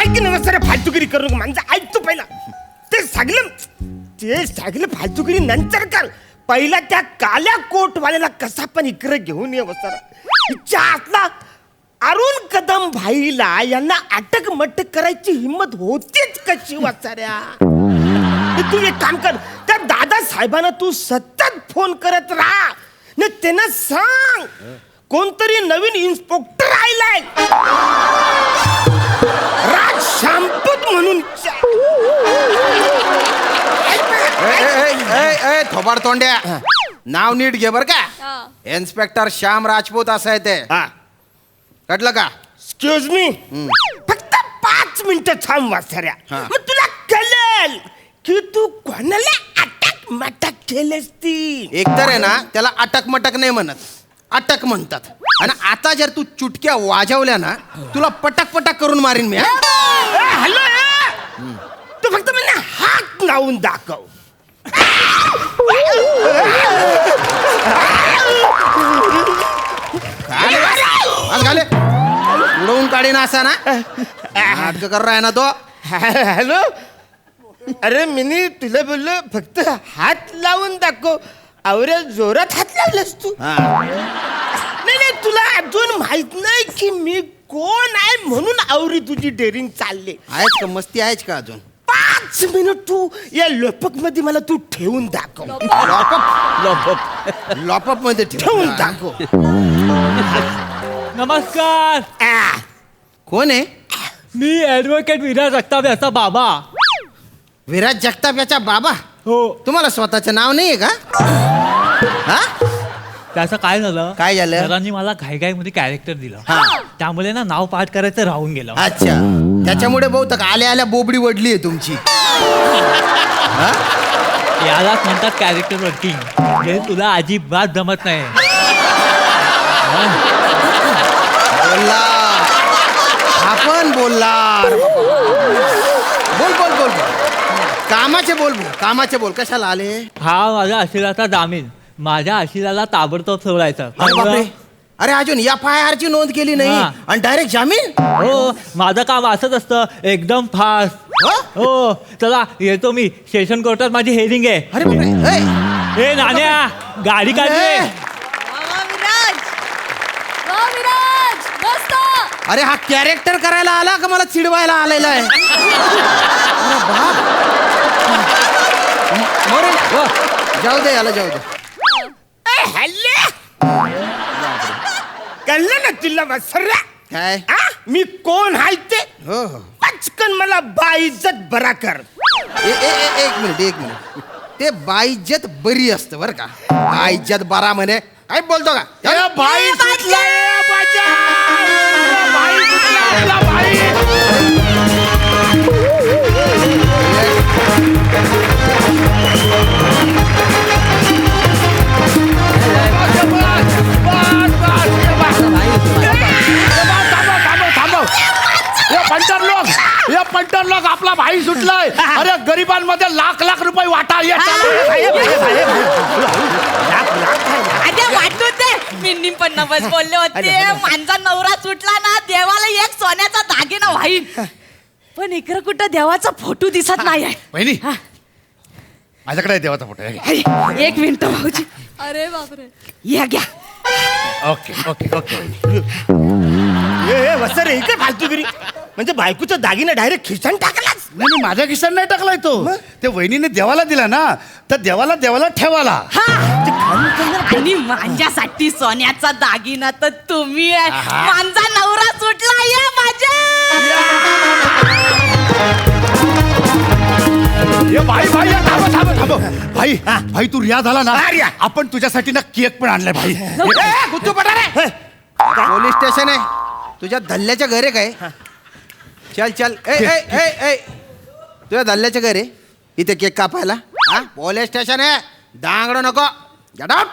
ऐक ना सर फालतूगिरी करू माझं ऐक तू पहिला ते सगळं फालतूगिरी नंतर कर पहिला त्या काल्या कोटवाल्याला कसा पण इकडे घेऊन ये सर इच्छा आतला अरुण कदम भाईला यांना अटक मटक करायची हिंमत होतीच कशी वाचाऱ्या तू एक काम कर त्या दादा साहेबांना तू सतत फोन करत राहा न त्यांना सांग कोणतरी नवीन इन्स्पेक्टर आलाय राज शांपूत म्हणून थोबाड तोंड्या नाव नीट घे बर का इन्स्पेक्टर श्याम राजपूत असं आहे ते कटलं का एक्सक्यूज मी फक्त 5 मिनिटं थांब वासऱ्या मग तुला कळेल की तू कोणाला अटक मटक केलेस ती एकतर आहे ना त्याला अटक मटक नाही म्हणत अटक म्हणतात आणि आता जर तू चुटक्या वाजवल्या ना तुला पटक पटक करून मारीन मी हॅलो तू फक्त मला हात लावून दाखव घाले उडवून काढीन असा ना नाटक कर रहा है ना तो हॅलो अरे मिनी तुला बोललो फक्त हात लावून दाखव आवऱ्या जोरात हात लावलास तू नाही तुला अजून माहित नाही की मी कोण आहे म्हणून आवरी तुझी डेअरिंग चालले आहेच का मस्ती आहेच का अजून 5 मिनिट तू या लोपक मध्ये मला तू ठेवून दाखव लॉपअप मध्ये ठेवून दाखव नमस्कार कोण आहे मी ॲडव्होकेट विराज जगताप याचा बाबा विराज जगताप याचा बाबा हो तुम्हाला स्वतःचं नाव नाहीये का हा त्याचं काय झालं काय झालं? सरांनी मला घाईघाईमध्ये कॅरेक्टर दिलं त्यामुळे ना नाव पाठ करायचं राहून गेलं अच्छा त्याच्यामुळे बहुतेक आल्या आल्या बोबडी वडली आहे तुमची यालाच म्हणतात कॅरेक्टर वर्किंग हे तुला अजिबात जमत नाही बोलला आपण बोलला बोल बोल बोल कामाचे बोल कशाला आले हा माझ्या अशिलाचा जामीन माझ्या अशिलाला ताबडतोब सोडायचा अरे बापरे अरे अजून FIR ची नोंद केली नाही आणि डायरेक्ट जामीन हो माझं काम असंच असतं एकदम फास्ट हो चला येतो मी सेशन कोर्टात माझी हेरिंग आहे अरे बापरे हे नाण्या गाडी काढले अरे हा कॅरेक्टर करायला आला का मला चिडवायला आलेला आहे अरे बाप. जाऊ दे याला जाऊ दे कळलं ना तुला वसऱ्या काय मी कोण आहे ते हो पचकन मला बाइज्जत बरा कर एक मिनिट ते बाइज्जत बरी असतं बरं का बाइज्जत बरा म्हणे काय बोलतो का बाई पंटर लोक आपला भाई सुटलाय अरे गरिबांमध्ये लाख लाख रुपये वाटा वाटू दे मी निपन्नाबस बोलले होते माझा नवरा सुटला ना देवाला एक सोन्याचा दागिना वाहीन पण इकडे कुठं देवाचा फोटो दिसत नाही आहे बहिणी माझ्याकडे आहे देवाचा फोटो आहे. एक मिनिट भाऊजी अरे बापरे या घ्या ओके ओके ओके वसरे हे काय फालतूगिरी म्हणजे बायकोचा दागिना डायरेक्ट खिशान टाकलाच नाही मी माझ्या खिशात नाही टाकलाय तो ते वहिनीने देवाला दिला ना तर देवाला ठेवाला आणि माझ्यासाठी सोन्याचा दागिना तर तुम्ही आहे माझा नवरा सुटला या माझ्या भाई भाई तू रिया झाला ना आपण तुझ्यासाठी ना केक पण आणलाय भाई गुत्तू पटा रे पोलीस स्टेशन आहे तुझ्या धल्ल्याच्या घरे काय चल चल ए तुझ्या धल्ल्याच्या घरे इथे केक कापायला पोलीस स्टेशन आहे दांगडो नको गेट आउट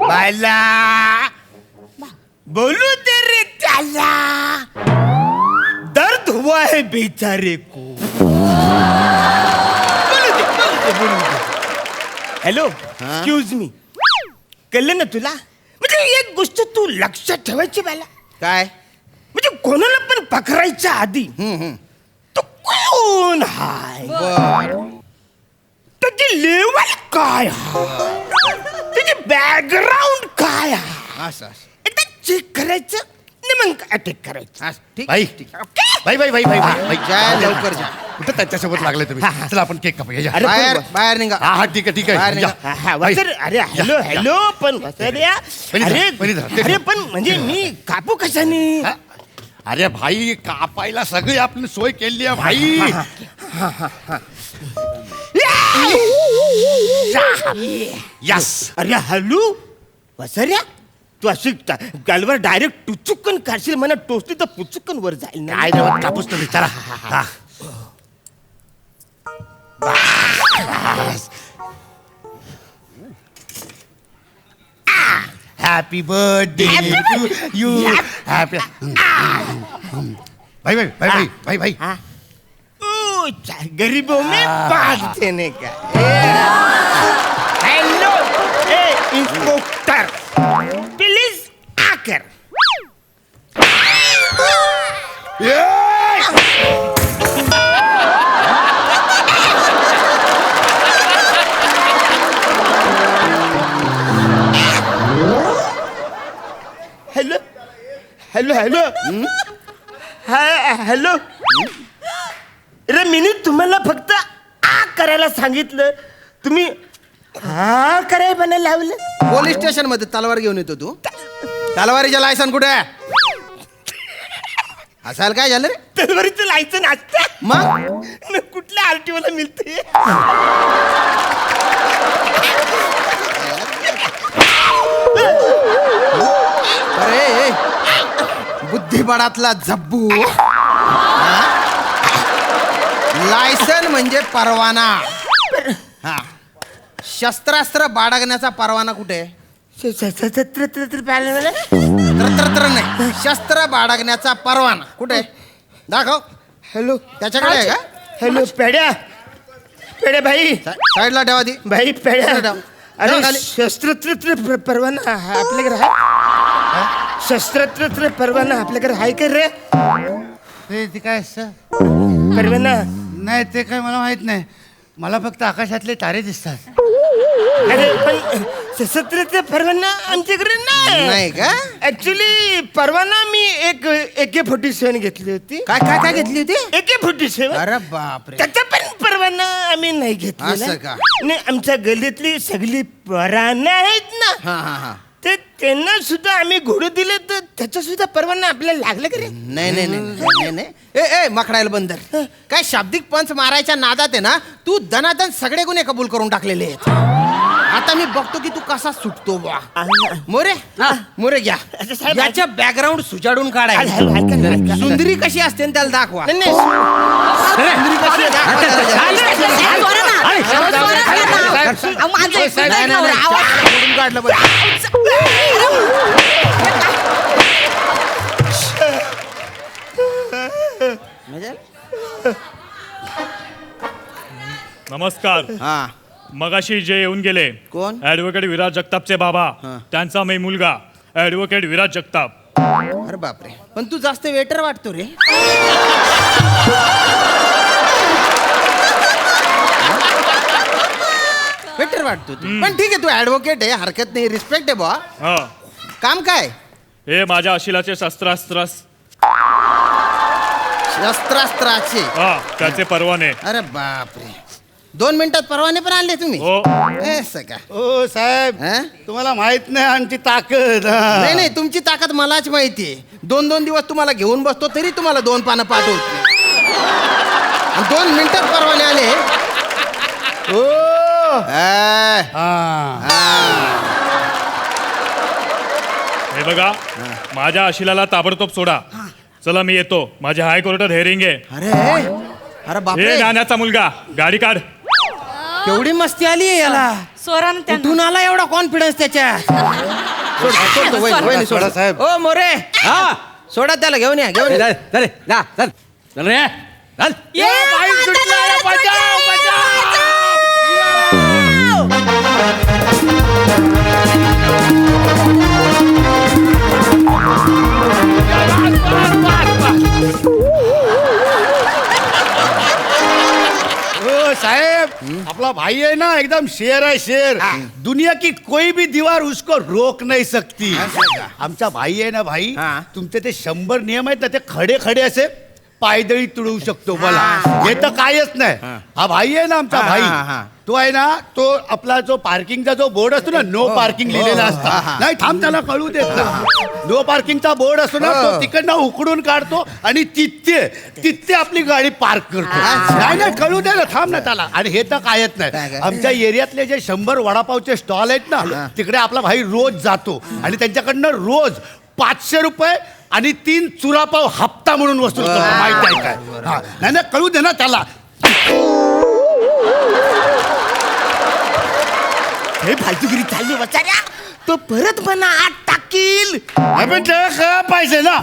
बायला बोलू दे रे त्याला दर्द हुआ है बेचारे को हॅलो एक्सक्यूज मी कळलं ना तुला म्हणजे एक गोष्ट तू लक्षात ठेवायची मला काय म्हणजे कोणाला पण पकडायच्या आधी तो कोण हाय, त्याची लेवल काय हाय, त्याची बॅकग्राऊंड काय हाय, असं असं. एकदा चेक करायचं आणि मग अटॅक करायचं. असं. ठीक भाई ठीक. भाई भाई भाई भाई भाई जा लवकर जा. कुठं त्यांच्यासोबत लागले तुम्ही? चला आपण केक कापूया या. अरे, बाहेर बाहेर निघा. हा हा ठीक आहे ठीक बाहेर आहे निघा. या. हा, भाई, वसर, अरे हॅलो या, हॅलो पण वसर्या, पहिली धरा, अरे पहिली धरा, ते अरे धरा. पण म्हणजे मी कापू कशाने? हा? अरे भाई कापायला सगळी आपली सोय केली आहे भाई. यस. अरे हॅलो वसर्या, तू अशी गालवर डायरेक्ट टुचुकन काढशील, म्हणा टोचली तर पुचुकन वर जाईल ना. काय देवा कापूस तुम्ही चला. हा. Happy birthday to you. Happy भाई भाई भाई भाई भाई भाई हाँ? ओ, गरीबों में बांट देने का. हेलो ए इंस्पेक्टर, प्लीज आकर. Hello hello hello hello. अरे मी तुम्हाला फक्त आ करायला सांगितलं, तुम्ही हा करायला बनायला लावलं. पोलीस स्टेशन मध्ये तलवार घेऊन येतो तू. तलवारीच्या लायसन कुठे आहे? असायला काय झालं रे? तलवारीचं लायसन असतं मग न कुठल्या RTO ला मिळते? अरे ए, बुद्धिबळातला झब्बू. लायसन म्हणजे परवाना. हा, शस्त्रास्त्र बाळगण्याचा परवाना कुठे आहे? तर नाही, शस्त्र बाळगण्याचा परवाना कुठे आहे? दाखव. हॅलो त्याच्याकडे आहे का? हॅलो पेड्या, पेड्या भाई, साईडला ठेवा ती. भाई पेड्या. ठेव. ठेव अरे खाली. शस्त्र परवाना आपल्याकडे आहे? शस्त्र परवाना आपल्याकडे आहे का रे? ते काय असतं? परवाना नाही ते काय मला माहित नाही. मला फक्त आकाशातले तारे दिसतात. अरे पण सशस्त्र परवाना आमच्याकडे नाही नाही का? ऍक्च्युली परवाना मी एक AK-47 घेतली होती. काय काय काय घेतली होती? AK-47. अरे बापरे. त्याचा पण परवाना आम्ही नाही घेतला. असं का? नाही, आमच्या गल्लीतली सगळी परानं आहेत ना, हा हा हा. ते त्यांना सुद्धा आम्ही घोडे दिले, तर त्याचा सुद्धा परवाना आपल्याला लागला का रे? नाही नाही नाही नाही नाही. ए ए मकडायला बंदर, काय शाब्दिक पंच मारायच्या नादात आहे ना, तू दनादन सगळे गुन्हे कबूल करून टाकलेले आहेत. आता मी बघतो की तू कसा सुटतो बा. मोरे मोरे घ्या. अच्छा, साहेब, याच्या बॅकग्राऊंड सुजाडून काढाय. ऐका. सुंदरी कशी असते न त्याला दाखवा. नाही, नाही. सुंदरी कशी आहे दाखवा त्याला. नाही, नाही, नाही. सोडून काढलं पाहिजे. नमस्कार. हा मगाशी जे येऊन गेले, कोण? ऍडव्होकेट विराज जगतापचे बाबा, त्यांचा मी मुलगा ऍडव्होकेट विराज जगताप. अरे बापरे, पण तू जास्त वेटर वाटतो रे. वेटर वाटतो तू. पण ठीक आहे, तू ऍडव्होकेट आहे, हरकत नाही, रिस्पेक्ट आहे बा. हा, काम काय? हे माझ्या अशिलाचे शस्त्रास्त्र, शस्त्रास्त्राचे. हा, त्याचे परवाने. अरे बापरे, 2 मिनिटात परवाने पण आणले तुम्ही? हो. असं का? ओ साहेब, हा? तुम्हाला माहित नाही आमची ताकद. हा. नाही नाही, तुमची ताकद मलाच माहितीये. 2-2 दिवस तुम्हाला घेऊन बसतो तरी तुम्हाला 2 पानं पाठवत. 2 मिनिटात परवाने आले. ओ. आ, हा. हे बघा, माझ्या अशिलाला ताबडतोब सोडा. चला मी येतो, माझ्या हायकोर्टात हेअरिंग आहे. अरे अरे हे बापरे, नाण्याचा मुलगा, गाडी काढ. केवढी मस्ती आली आहे याला. सोरान कुठून आला एवढा कॉन्फिडन्स त्याच्या? सोड, वहिनी, सोड. सोडा, साहेब. ओ मोरे, हा सोडा त्याला, घेऊन या, घेऊन या. आपला भाई है ना एकदम शेर है शेर. दुनिया की कोई भी दीवार उसको रोक नहीं सकती. आमचा भाई आहे ना भाई, हा. तुमचे ते 100 नियम आहेत ना ते खडे खडे असे पायदळी तुडवू शकतो मला. हे तर कायच नाही. हा भाई आहे ना आमचा हा, भाई, हा, हा. तो आहे ना, तो आपला जो पार्किंगचा जो बोर्ड असतो ना, नो पार्किंग लिहिलेला असतो. नाही थांब, त्याला कळू देत ना. नो पार्किंगचा बोर्ड असतो ना, तो तिकडनं उकडून काढतो आणि तिथे आपली गाडी पार्क करतो. नाही नाही, कळू दे ना, थांब ना त्याला. आणि हे तर कायच काय नाही. काय? आमच्या एरियातले जे 100 वडापावचे स्टॉल आहेत ना, तिकडे आपला भाई रोज जातो आणि त्यांच्याकडनं रोज 500 रुपये आणि 3 चुरापाव हप्ता म्हणून वसूल करतो. माहिती आहे काय? हा. नाही नाही, कळू दे ना त्याला. हे फालतूगिरी चालली वसाऱ्या. तो परत मला आत टाकील. आपण त्याला कळा पाहिजे ना.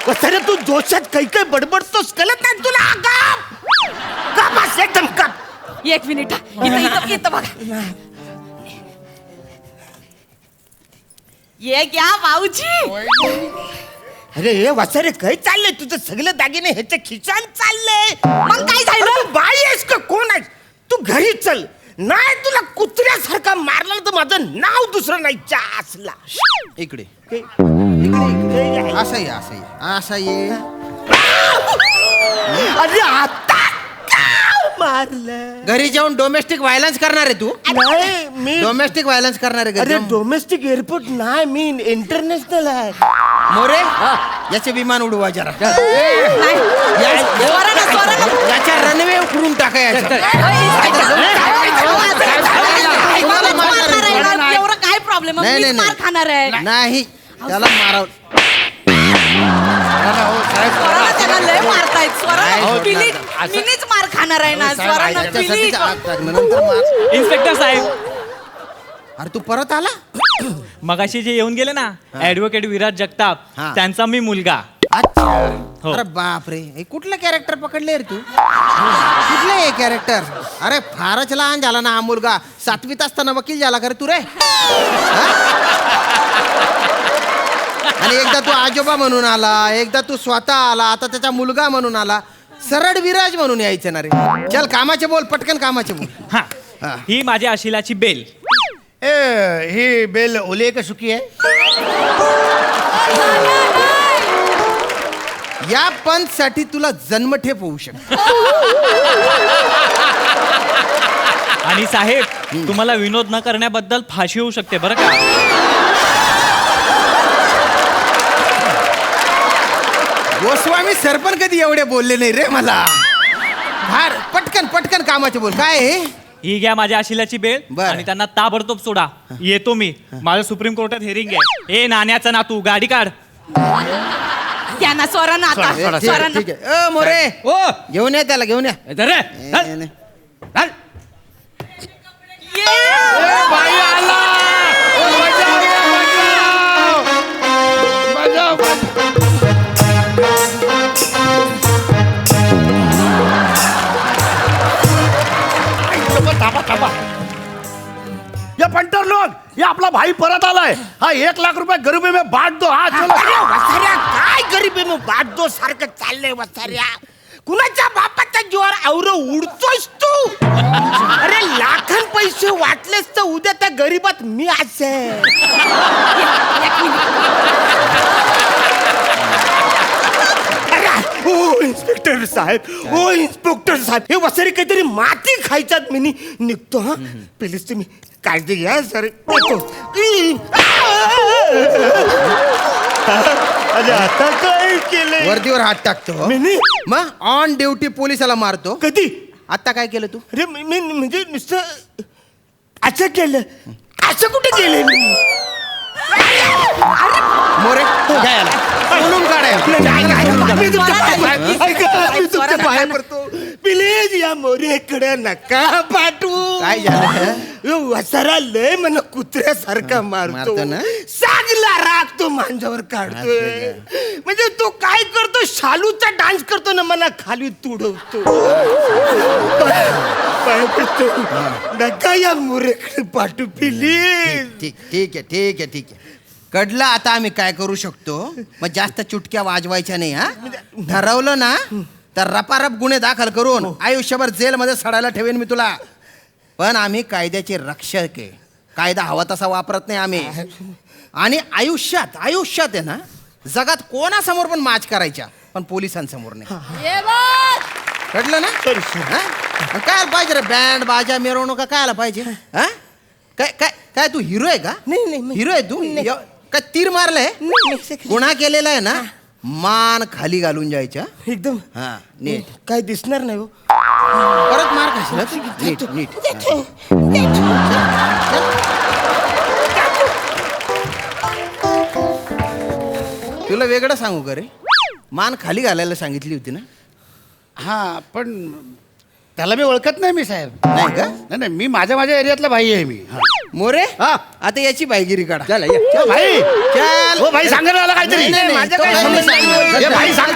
वसाऱ्या तू जोशात काही काही बडबडतोस, कळत नाही तुला? काप असं एकदम काप. एक मिनिट इथं बघा. ये घ्या भाऊजी. अरे हे वसारे काय चाललंय तुझं? सगळं दागिने ह्याच्या खिशात चाललंय. मग काय झालं? अरे तू बाई आहेस का कोण आहेस? तू घरी चल. नाही तुला कुत्र्यासारखा मारला तर माझं नाव दुसरं नाही असला. इकडे हे असं ये असं ये असं ये. अरे आता का मारलं? घरी जाऊन डोमेस्टिक व्हायलन्स करणार आहे तू? नाही मी डोमेस्टिक व्हायलन्स करणार आहे घरी अरे जाऊन? डोमेस्टिक एअरपोर्ट नाही, मी इंटरनॅशनल आहे. मोरे याचे विमान उडवा जरा. याच्या रनवे उकरून टाका याच्या. एवढं काय प्रॉब्लेम? नाही, नाही, मार खाणार आहे. नाही त्याला माराव. स्वराला त्याला लय मारतायत. नाही, स्वराला मिनीच मार खाणार आहे ना. स्वराला याच्यासाठी आग टाकणं, नंतर मार. इन्स्पेक्टर साहेब, अरे तू परत आला? मगाशी जे येऊन गेले ना ऍडव्होकेट विराज जगताप, हा. त्यांचा मी मुलगा. अच्छा. हो. अरे बाप रे, हे कुठलं कॅरेक्टर पकडले रे तू? कुठलं हे कॅरेक्टर? अरे फारच लहान झाला ना हा मुलगा. 7वीत असताना वकील झाला खरं तू रे. हा? आणि एकदा तू आजोबा म्हणून आला, एकदा तू स्वतः आला, आता त्याचा मुलगा म्हणून आला. सरळ विराज म्हणून यायचं ना रे. चल कामाचे बोल, पटकन कामाचे बोल. हा, हा. ही माझ्या आशिलाची बेल. ही बेल ओली आहे का सुकी आहे? या पंचसाठी तुला जन्मठेप होऊ शकते. आणि साहेब, तुम्हाला विनोद न करण्याबद्दल फाशी होऊ शकते बरं का. गोस्वामी सर पण कधी एवढे बोलले नाही रे मला. फार पटकन पटकन कामाचे बोल. काय हे? ही घ्या माझ्या आशिलाची बेल बरं. आणि त्यांना ताबडतोब सोडा. येतो मी. माझं सुप्रीम कोर्टात हेरिंग आहे. ए नाण्याचा नातू, गाडी काढ. त्यांना स्वरानं आता ठीक आहे, स्वरानं. ठीक आहे. ओ मोरे, ओ घेऊन या त्याला, घेऊन या. धर रे, धर. ए, नाही. धर. बाई आला! थांबा थांबा. ये पंटर लोग, ये आपला भाई परत आलाय. हा 1 लाख रुपये गरीबी में बांट दो. हा चलो. अरे वसाऱ्या काय गरीबी मग बाट दो सारखं चाललंय वसाऱ्या. कुणाच्या बापाच्या जीवावर आवरं उडतोयस तू? अरे लाखान पैसे वाटलेस तर उद्या त्या गरीबात मी असेल. ओ इन्स्पेक्टर साहेब, ओ इन्स्पेक्टर साहेब, हे वसारी काहीतरी माती खायच्यात मी निघतो. हा प्लीज तुम्ही काळजी घ्या सर. येतो. अरे आता काय केलंय? वर्दीवर हात टाकतो. मिनी? मग ऑन ड्युटी पोलिसाला मारतो. कधी? आता काय केलं तू? अरे मी म्हणजे नुसतं असं केलं. असं कुठे केलंय मी? मोरे घ्या याला. बोलून काढा याला. मी तुमच्या पाया- ऐका, मी तुमच्या स्वरा पाया नका. पडतो. प्लीज या मोरेकडे नका पाठवू. काय झालं? यो वसारा लय मला कुत्र्यासारखा मारतो मारतो ना? सागला राग तो माझ्यावर काढतोय. म्हणजे तो काय करतो, शालूचा डान्स करतो ना, मला खाली तुडवतो. पाय पडतो. नका या मोरेकडे पाठवू प्लीज. ठीक ठीक आहे ठीक आहे ठीक आहे. कडलं आता आम्ही काय करू शकतो मग जास्त चुटक्या वाजवायच्या नाही हा ठरवलं ना तर रपारप गुन्हे दाखल करून आयुष्यभर जेलमध्ये सडायला ठेवेन मी तुला पण आम्ही कायद्याचे रक्षक आहे कायदा हवा तसा वापरत नाही आम्ही आणि आयुष्यात आहे ना जगात कोणासमोर पण माच करायच्या पण पोलिसांसमोर नाही ये बघ. कळलं ना हा? मग काय पाहिजे रे बँड बाजा मिरवणूक काय आला पाहिजे हा काय काय काय तू हिरो आहे का नाही. हिरो आहे तू काय तीर मारलंय गुन्हा केलेला आहे ना मान खाली घालून जायच्या एकदम हा नीट काय दिसणार नाही हो परत मार खाशील नीट तुला वेगळं सांगू का रे मान खाली घालायला सांगितली होती ना हा पण त्याला मी ओळखत नाही मी साहेब नाही का नाही मी माझ्या एरियातला भाई आहे मी हा. मोरे हा. आता याची बायगिरी काढा ओ भाई चल ओ भाई सांगा ना मला काहीतरी नाही, नाही, माझं तो काय काय संबंध नाही. नाही. ए, भाई सांग